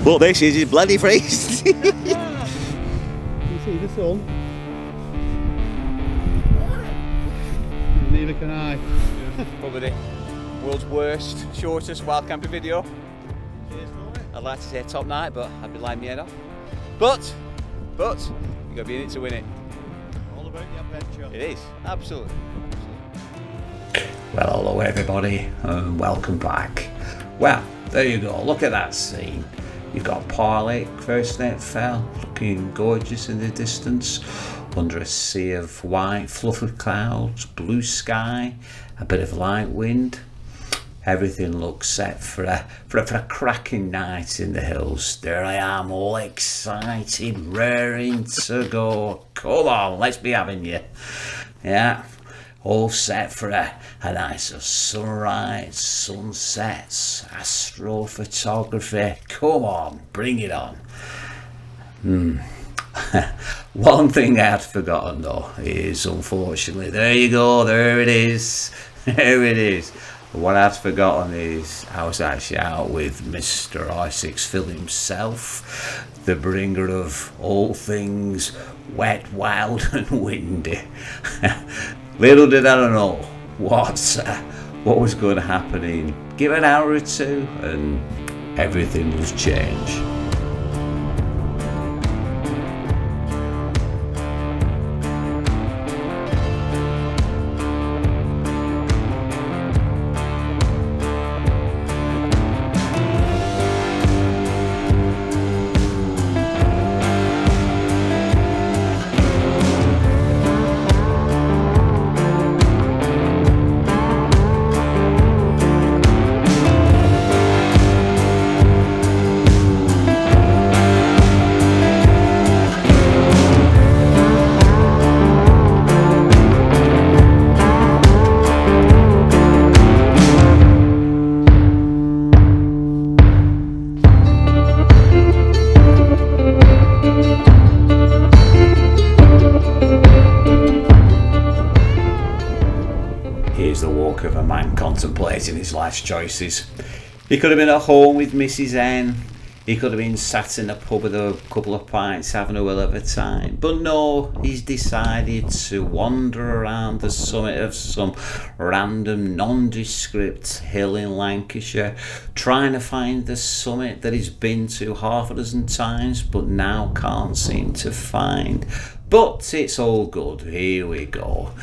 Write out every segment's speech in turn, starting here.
But this is his bloody freeze. You see the sun? Neither can I. Probably the world's worst, shortest wild camping video. I'd like to say top night, but I'd be lying my head off. But you gotta be in it to win it. All about the adventure. It is, absolutely. Well, hello everybody, and welcome back. Well, there you go, look at that scene. You've got Par Lake, first net fell, looking gorgeous in the distance, under a sea of white, fluffy clouds, blue sky, a bit of light wind. Everything looks set for a cracking night in the hills. There I am, all excited, raring to go. Come on, let's be having you. Yeah, all set for a nice sunrise, sunsets, astrophotography. Come on, bring it on. One thing I had forgotten though is, unfortunately, there you go, there it is. There it is. What I've forgotten is I was actually out with Mr. I6 himself, the bringer of all things wet, wild and windy. Little did I know what was going to happen in give an hour or two and everything was changed. Of a man contemplating his life's choices. He could have been at home with Mrs. N. He could have been sat in a pub with a couple of pints having a will of a time. But no, he's decided to wander around the summit of some random nondescript hill in Lancashire, trying to find the summit that he's been to half a dozen times but now can't seem to find. But it's all good, here we go.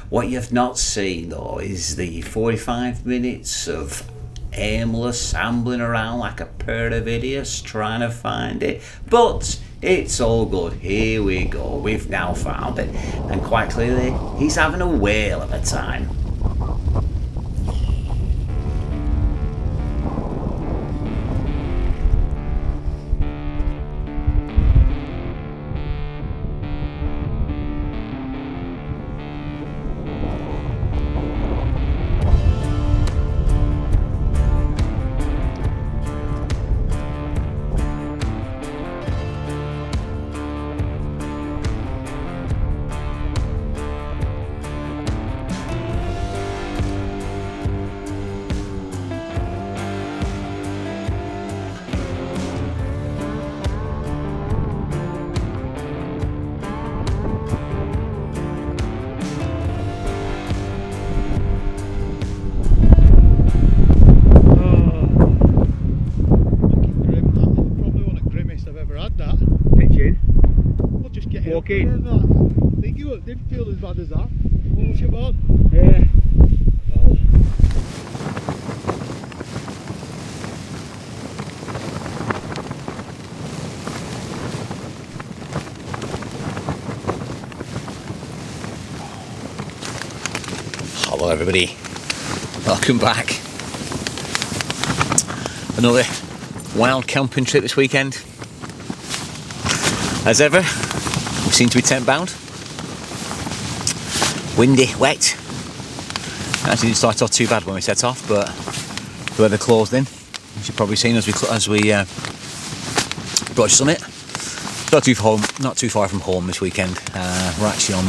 What you've not seen though is the 45 minutes of aimless ambling around like a pair of idiots trying to find it. But it's all good, here we go, we've now found it. And quite clearly, he's having a whale of a time. I think you didn't feel as bad as that. What's your bad? Yeah. Oh. Hello everybody, welcome back. Another wild camping trip this weekend. As ever, we seem to be tent bound. Windy, wet. Actually didn't start off too bad when we set off, but the weather closed in. As you've probably seen as we approach summit. Not too far from home this weekend. We're actually on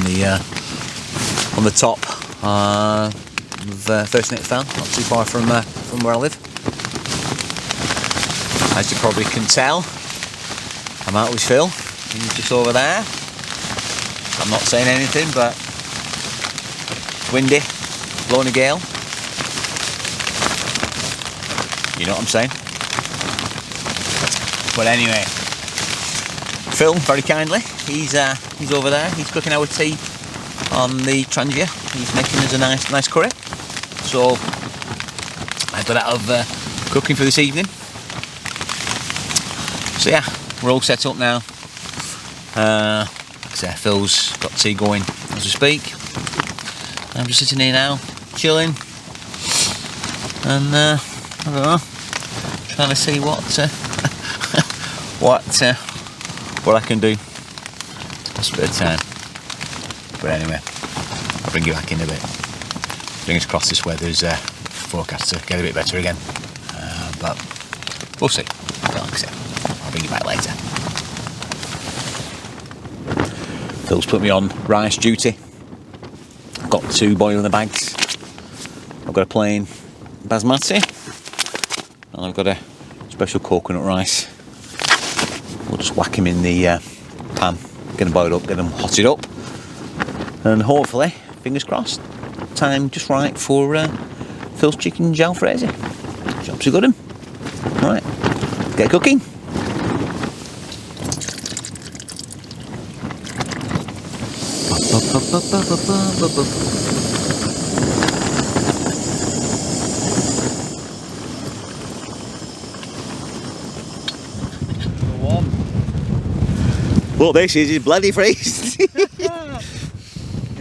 the top of First Net Fell, not too far from where I live. As you probably can tell, I'm out with Phil. He's just over there. I'm not saying anything, but it's windy, blowing a gale. You know what I'm saying? But anyway, Phil, very kindly, he's over there. He's cooking our tea on the Trangia. He's making us a nice curry. So I got out of cooking for this evening. So yeah, we're all set up now. Like I say, Phil's got tea going as we speak. I'm just sitting here now, chilling, and I don't know, trying to see what what I can do to pass a bit of time. But anyway, I'll bring you back in a bit. Fingers crossed this weather's forecast to get a bit better again. But we'll see. Like I said, I'll bring you back later. Phil's put me on rice duty. I've got 2 boiling the bags. I've got a plain basmati, and I've got a special coconut rice. We'll just whack them in the pan, get them boiled up, get them hotted up, and hopefully, fingers crossed, time just right for Phil's chicken jalfrezi. Job's a good one. Right, let's get cooking. What this is bloody freeze. You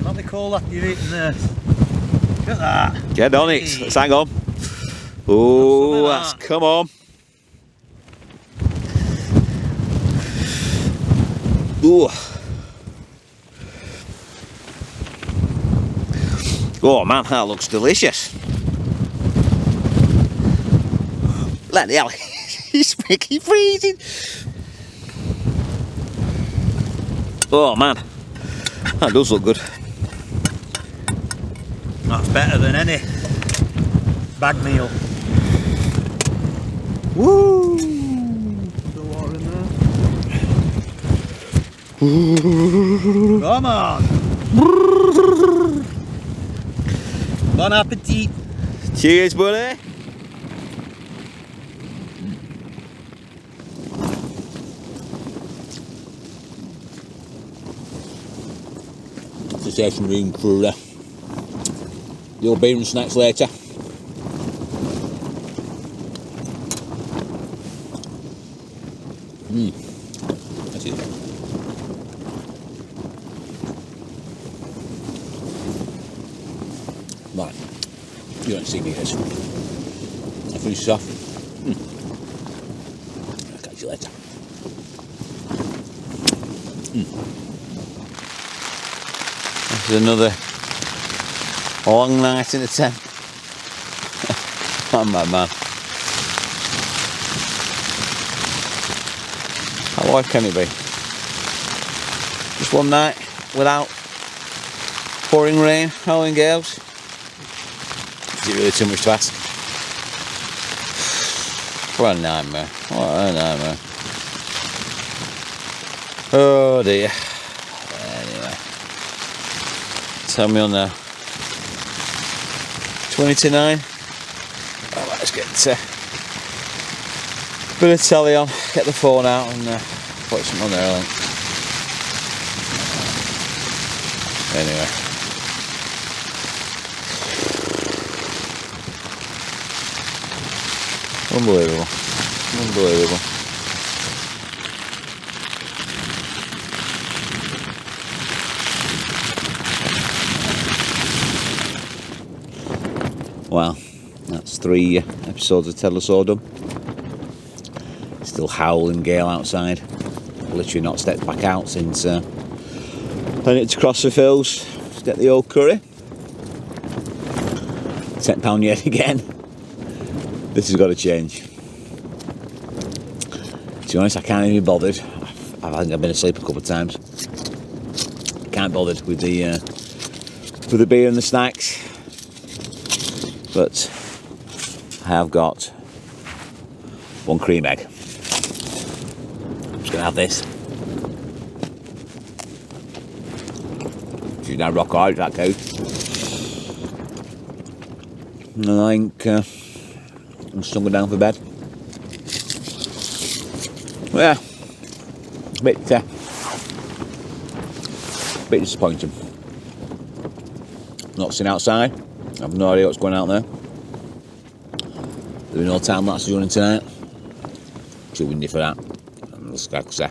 let me call that you're eating there. Look at that. Get on it. Let's hang on. Oh, that's come on. Ooh. Oh man, that looks delicious. Let the hell, he's freaking freezing. Oh man, that does look good. That's better than any bag meal. Woo! The water in there. Come on. Bon appetit. Cheers, buddy. That's the station room for the old beer and snacks later. That's it. Right, you don't see me guys. I'll finish this off. I'll catch you later. This is another long night in the tent. I'm mad man. How hard can it be? Just one night without pouring rain, howling gales. Is it really too much to ask? What a nightmare. What a nightmare. Oh dear. Anyway. Tell me on now. 20 to 9. Oh, let's get a bit of telly on, get the phone out and put something on there, I think. Anyway. Unbelievable. Unbelievable. Well, that's 3 episodes of Tell Us All done. Still howling gale outside. Literally not stepped back out since I need to cross the Phil's to get the old curry. £10 yet again. This has got to change. To be honest, I can't even be bothered. I think I've been asleep a couple of times. Can't be bothered with the beer and the snacks. But I have got 1 cream egg. just gonna have this. She's now rock hard, that cow. And I think I'm just gonna go down for bed. Well, yeah, bit disappointing. Not seen outside. I have no idea what's going out there. There'll be no time lapses running tonight. Too windy for that. And like I say, I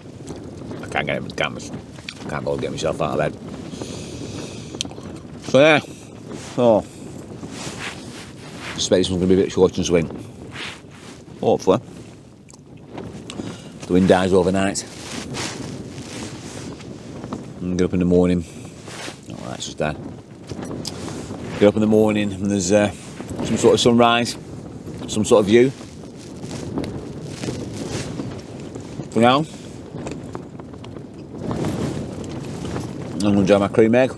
can't get it with the cameras. I can't bother get myself out of bed. So yeah. Oh. I suspect this one's going to be a bit short and swing. Hopefully. The wind dies overnight. And get up in the morning. Oh, that's just that. Get up in the morning and there's some sort of sunrise, some sort of view. For now, I'm going to enjoy my cream egg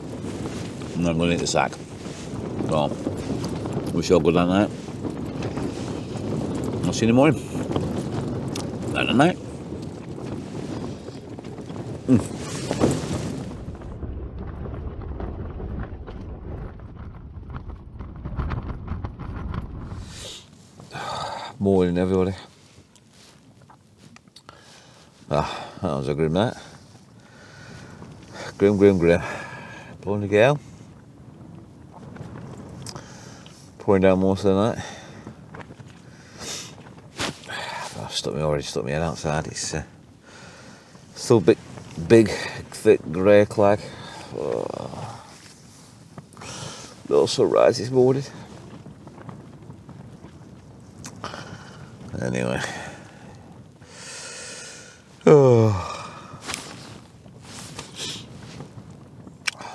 and I'm going to eat the sack. So, wish you all good that night. I'll see you in the morning. Night night. Morning everybody. That was a grim night. Grim. Blowing the gale. Pouring down most of the night. I've stuck my head outside. It's still big, thick grey clag. No sunrise this morning. Anyway.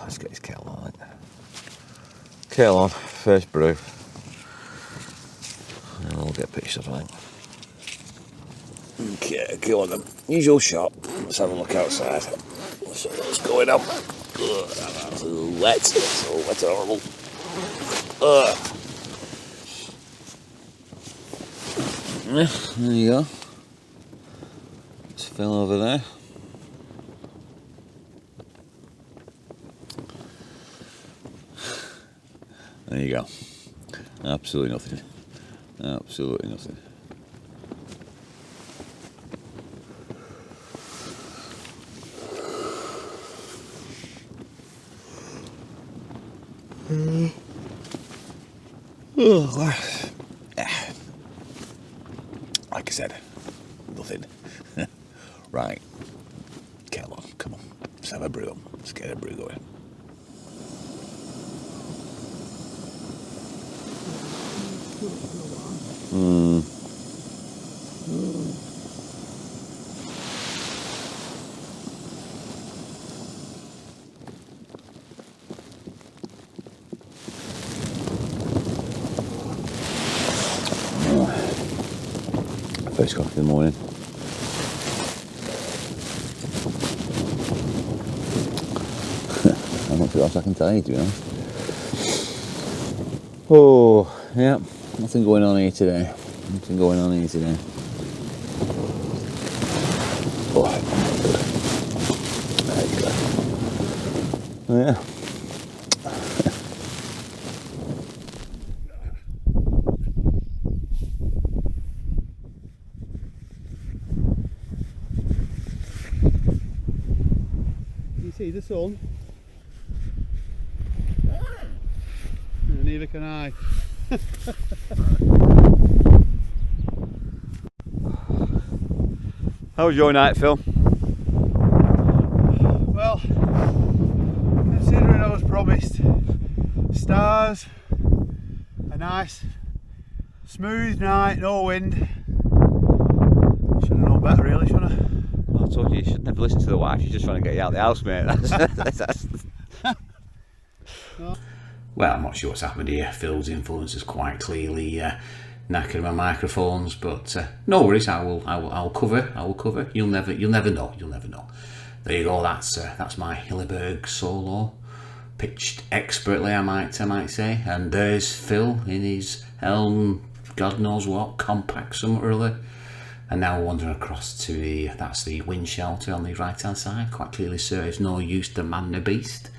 Let's get his kettle on. Kettle on, first brew. And we'll get pitched up, I think. Okay, go on then. Usual shot. Let's have a look outside. So what's going on? That's a little wet. It's all wet and horrible. Yeah, there you go. It's Phil over there. There you go. Absolutely nothing. Absolutely nothing. Like I said, nothing. Right. Come on. Let's have a brew on. Let's get a brew going. First coffee in the morning. How much else I can tell you, to be honest. Oh, yeah, nothing going on here today. Oh, there you go. Oh, yeah. See the sun, and neither can I. How was your night, Phil? Well, considering I was promised stars, a nice smooth night, no wind, should have known better really, shouldn't I? I told you should never listen to the wife. She's just trying to get you out of the house, mate. No. Well, I'm not sure what's happened here. Phil's influence is quite clearly knackered my microphones, but no worries. I'll cover. You'll never know. There you go. That's my Hilleberg Soulo, pitched expertly, I might say. And there's Phil in his Helm, God knows what, compact something or other. And now we're wandering across to the, that's the wind shelter on the right hand side, quite clearly serves no use to man the beast.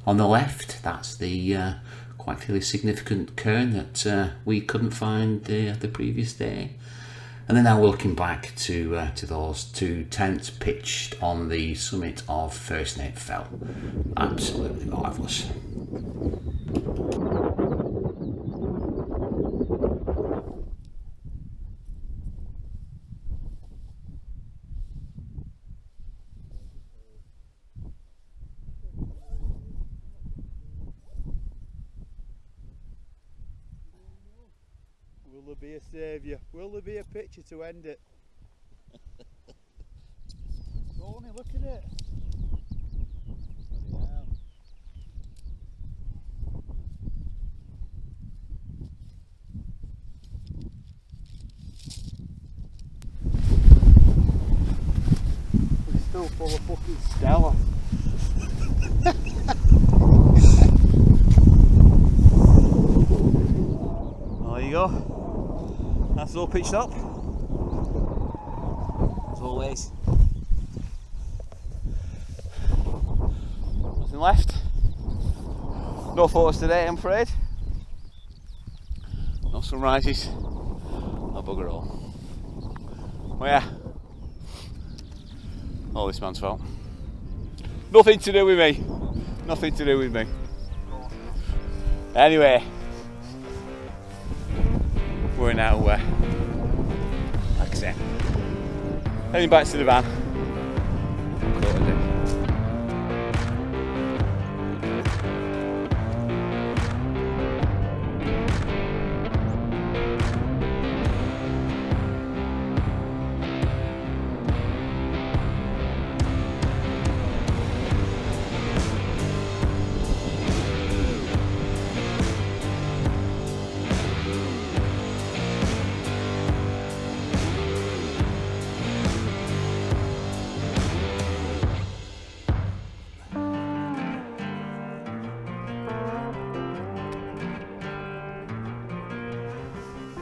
On the left, that's the quite clearly significant cairn that we couldn't find the previous day. And then now we're looking back to those two tents pitched on the summit of Snape Fell. Absolutely marvellous. Will there be a saviour? Will there be a picture to end it? Tony, look at it. Bloody hell. We're still full of fucking Stella. There you go. That's all pitched up. As always. Nothing left. No photos today, I'm afraid. No sunrises. No bugger all. Well, yeah. All this man's fault. Nothing to do with me. Nothing to do with me. Anyway. We're now, like I say, heading back to the van. Call it a day.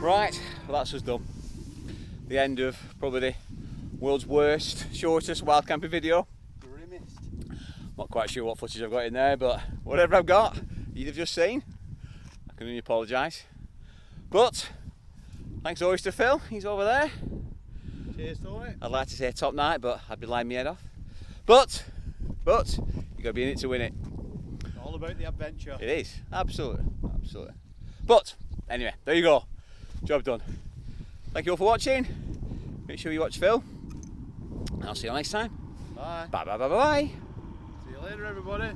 Right, well that's us done. The end of probably the world's worst, shortest wild camping video. Grimmest. Not quite sure what footage I've got in there, but whatever I've got, you've just seen. I can only apologise. But, thanks always to Phil, he's over there. Cheers, Tony. I'd like to say top night, but I'd be lying my head off. But, you've got to be in it to win it. It's all about the adventure. It is, absolutely, absolutely. But, anyway, there you go. Job done. Thank you all for watching. Make sure you watch Phil. And I'll see you next time. Bye. Bye bye bye bye bye. See you later, everybody.